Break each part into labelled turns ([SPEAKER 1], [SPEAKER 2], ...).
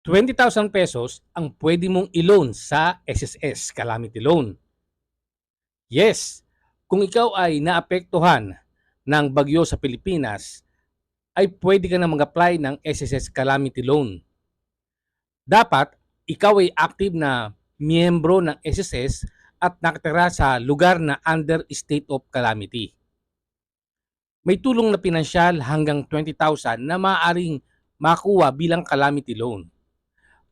[SPEAKER 1] 20,000 pesos ang pwede mong i-loan sa SSS Calamity Loan. Yes, kung ikaw ay naapektuhan ng bagyo sa Pilipinas, ay pwede ka na mag-apply ng SSS Calamity Loan. Dapat ikaw ay active na miyembro ng SSS at nakatira sa lugar na under state of calamity. May tulong na pinansyal hanggang 20,000 na maaaring makuha bilang calamity loan.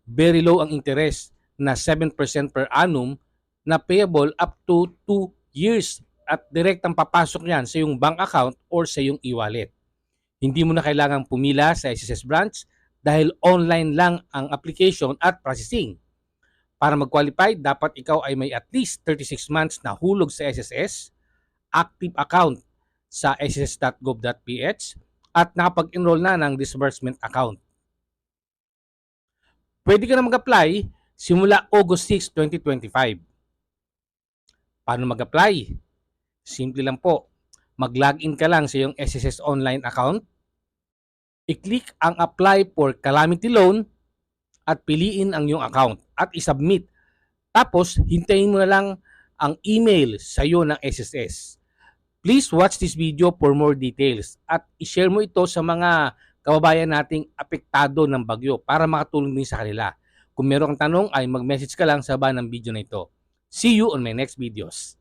[SPEAKER 1] Very low ang interest na 7% per annum na payable up to 2 years at direktang papasok yan sa iyong bank account or sa iyong e-wallet. Hindi mo na kailangang pumila sa SSS branch dahil online lang ang application at processing. Para mag-qualify, dapat ikaw ay may at least 36 months na hulog sa SSS, active account sa sss.gov.ph at nakapag-enroll na ng disbursement account. Pwede ka na mag-apply simula August 6, 2025. Paano mag-apply? Simple lang po. Mag-login ka lang sa iyong SSS online account. I-click ang apply for calamity loan at piliin ang iyong account at i-submit. Tapos, hintayin mo na lang ang email sa iyo ng SSS. Please watch this video for more details at i-share mo ito sa mga kababayan nating apektado ng bagyo para makatulong din sa kanila. Kung meron kang tanong ay mag-message ka lang sa baba ng video na ito. See you on my next videos.